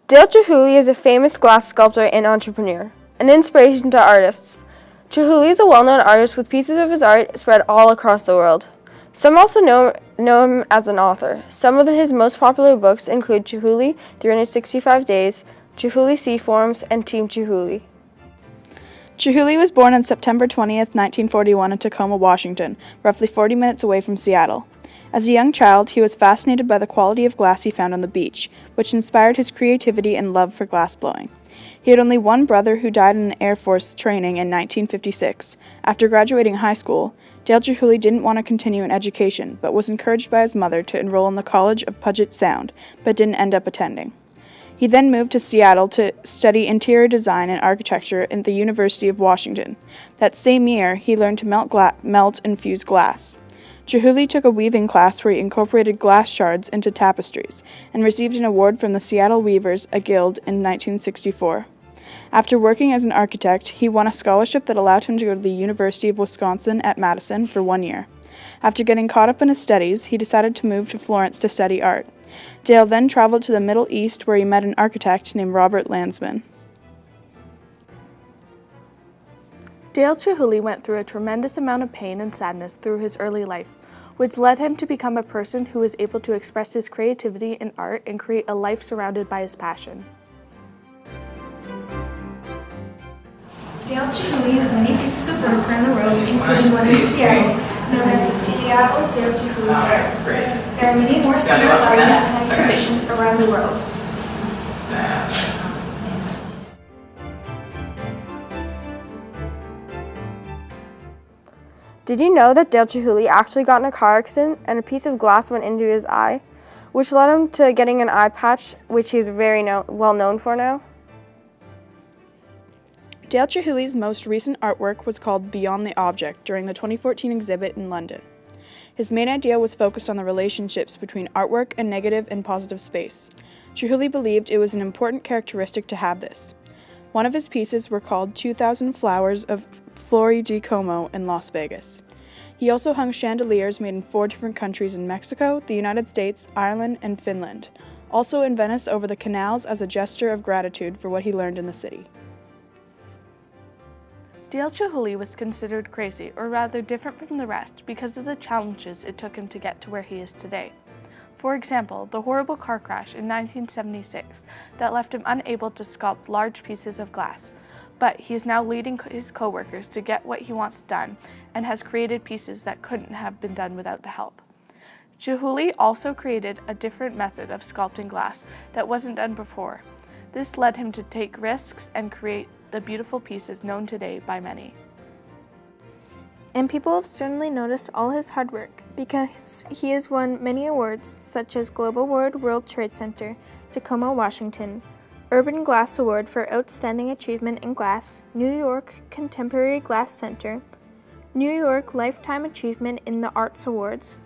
Dale Chihuly is a famous glass sculptor and entrepreneur, an inspiration to artists. Chihuly is a well-known artist with pieces of his art spread all across the world. Some also know him as an author. Some of his most popular books include Chihuly, 365 Days, Chihuly Sea Forms, and Team Chihuly. Chihuly was born on September 20th, 1941 in Tacoma, Washington, roughly 40 minutes away from Seattle. As a young child, he was fascinated by the quality of glass he found on the beach, which inspired his creativity and love for glassblowing. He had only one brother who died in Air Force training in 1956. After graduating high school, Dale Chihuly didn't want to continue in education, but was encouraged by his mother to enroll in the College of Puget Sound, but didn't end up attending. He then moved to Seattle to study interior design and architecture at the University of Washington. That same year, he learned to melt and fuse glass. Chihuly took a weaving class where he incorporated glass shards into tapestries and received an award from the Seattle Weavers, a guild, in 1964. After working as an architect, he won a scholarship that allowed him to go to the University of Wisconsin at Madison for 1 year. After getting caught up in his studies, he decided to move to Florence to study art. Dale then traveled to the Middle East where he met an architect named Robert Landsman. Dale Chihuly went through a tremendous amount of pain and sadness through his early life, which led him to become a person who was able to express his creativity in art and create a life surrounded by his passion. Dale Chihuly has many pieces of work around the world, including one in Seattle, known as the Seattle Dale Chihuly Gardens. There are many more similar gardens and exhibitions around the world. Did you know that Dale Chihuly actually got in a car accident and a piece of glass went into his eye, which led him to getting an eye patch, which he's very well known for now? Dale Chihuly's most recent artwork was called Beyond the Object during the 2014 exhibit in London. His main idea was focused on the relationships between artwork and negative and positive space. Chihuly believed it was an important characteristic to have this. One of his pieces were called 2,000 Flowers of Flori di Como in Las Vegas. He also hung chandeliers made in 4 different countries in Mexico, the United States, Ireland, and Finland, also in Venice over the canals as a gesture of gratitude for what he learned in the city. Dale Chihuly was considered crazy, or rather different from the rest, because of the challenges it took him to get to where he is today. For example, the horrible car crash in 1976 that left him unable to sculpt large pieces of glass. But he is now leading his co-workers to get what he wants done and has created pieces that couldn't have been done without the help. Chihuly also created a different method of sculpting glass that wasn't done before. This led him to take risks and create the beautiful pieces known today by many. And people have certainly noticed all his hard work because he has won many awards such as Global Award World Trade Center, Tacoma, Washington, Urban Glass Award for Outstanding Achievement in Glass, New York Contemporary Glass Center, New York Lifetime Achievement in the Arts Awards,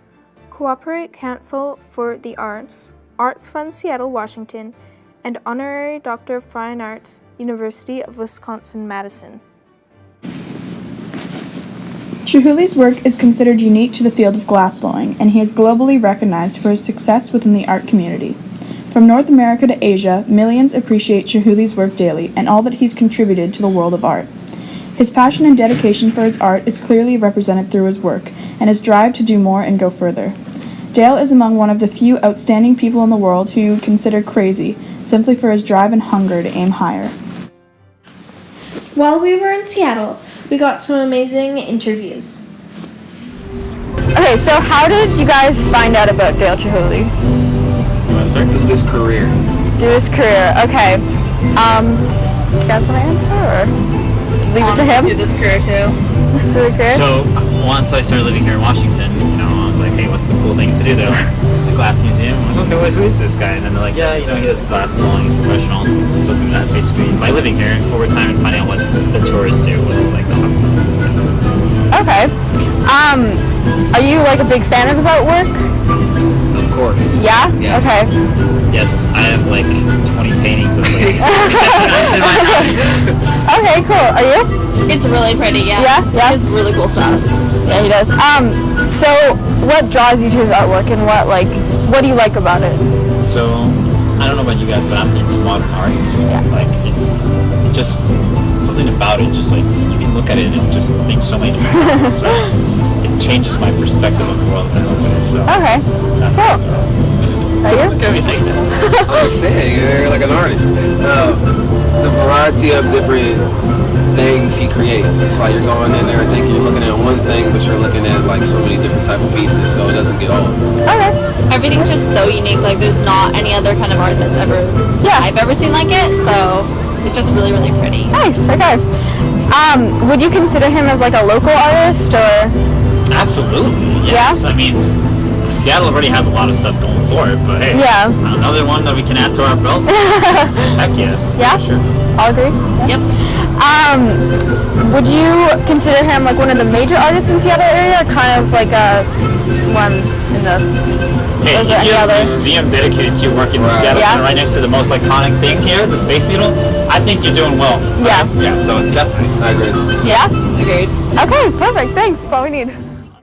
Cooperate Council for the Arts, Arts Fund Seattle, Washington, and Honorary Doctor of Fine Arts, University of Wisconsin-Madison. Chihuly's work is considered unique to the field of glassblowing, and he is globally recognized for his success within the art community. From North America to Asia, millions appreciate Chihuly's work daily and all that he's contributed to the world of art. His passion and dedication for his art is clearly represented through his work, and his drive to do more and go further. Dale is among one of the few outstanding people in the world who you would consider crazy, simply for his drive and hunger to aim higher. While we were in Seattle, we got some amazing interviews. Okay, so how did you guys find out about Dale Chihuly? Through this career. Through his career, okay. Do you guys want to answer or leave it to him? Through this career too. Through the career? So once I started living here in Washington, I was like, hey, what's the cool things to do though? The glass museum. I was like, okay, who is this guy? And then they're like, yeah, he does glass blowing, he's professional. So through that, basically, by living here over time and finding out what the tourists do, what's like the hot stuff. Okay. Are you like a big fan of his artwork? Of course. Yeah? Yes. Okay. Yes, I have like 20 paintings of like Okay, cool. Are you? It's really pretty, yeah. Yeah? Yeah? He has really cool stuff. Yeah, he does. So what draws you to his artwork and what do you like about it? So, I don't know about you guys, but I'm into modern art. Yeah. Like it just something about it. Just like you can look at it and just think so many different things. It changes my perspective of the world when I look at it. So Okay. that's Cool. Are you? Look at me like that. I'm just saying, you're like an artist. The variety of different things he creates. It's like you're going in there and thinking you're looking at one thing, but you're looking at like so many different type of pieces, so it doesn't get old. Okay. Everything's just so unique. Like there's not any other kind of art that's ever I've ever seen like it. So it's just really, really pretty. Nice. Okay. Would you consider him as like a local artist or? Absolutely. Yes. Yeah? I mean, Seattle already has a lot of stuff going for it, but hey, Yeah. another one that we can add to our belt. Heck yeah. Yeah? Sure. I'll agree. Yep. Would you consider him like one of the major artists in Seattle area, or kind of like a one in the? Hey, Or is there any you have a others? museum dedicated to your work in Seattle, Yeah. Center, right next to the most iconic thing here, the Space Needle. I think you're doing well. Yeah. Yeah. So definitely. I agree. Yeah. Agreed. Okay. Perfect. Thanks. That's all we need.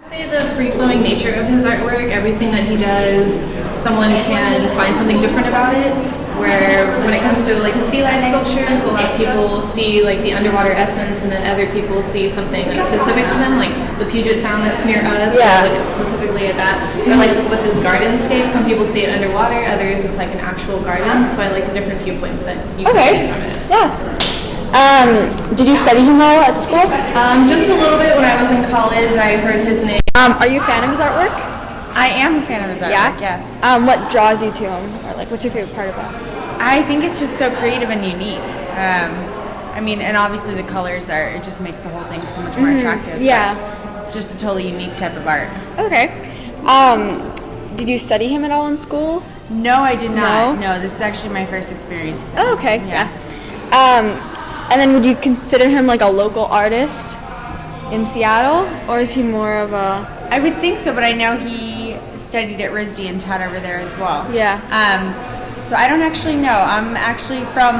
Say the free-flowing nature of his artwork, everything that he does, someone can find something different about it. Where when it comes to like his sea life sculptures, a lot of people see like the underwater essence, and then other people see something that's specific to them, like the Puget Sound that's near us. Yeah. They look at specifically at that. Or like with his gardenscape, some people see it underwater, others it's like an actual garden. So I like the different viewpoints that you can see from it. Yeah. Did you study him all at school? Just a little bit when I was in college. I heard his name. Are you a fan of his artwork? I am a fan of his artwork, Yeah? yes. What draws you to him, or like what's your favorite part about it? I think it's just so creative and unique. I mean, and obviously the colors it just makes the whole thing so much more attractive. Yeah. But it's just a totally unique type of art. Okay. Did you study him at all in school? No, I did not. No? No, this is actually my first experience with him. Oh, okay. Yeah. And then would you consider him like a local artist in Seattle, or is he more of a? I would think so, but I know he studied at RISD and taught over there as well. Yeah. So I don't actually know. I'm actually from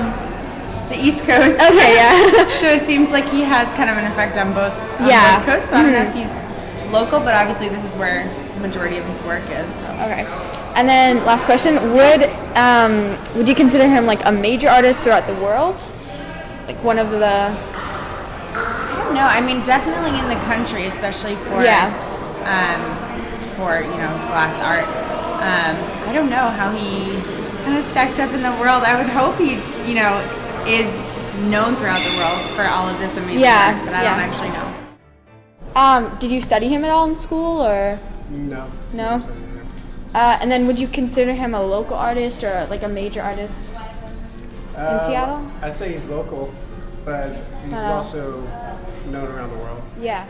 the East Coast. Okay, yeah. So it seems like he has kind of an effect on both Yeah. both coasts. So I don't know if he's local, but obviously this is where the majority of his work is. So. Okay. And then last question, would you consider him like a major artist throughout the world? Like one of the I don't know. I mean, definitely in the country, especially for glass art. I don't know how he kind of stacks up in the world. I would hope he, is known throughout the world for all of this amazing work, but I don't actually know. Did you study him at all in school, or? No. No? And then would you consider him a local artist or like a major artist in Seattle? I'd say he's local, but he's also known around the world. Yeah.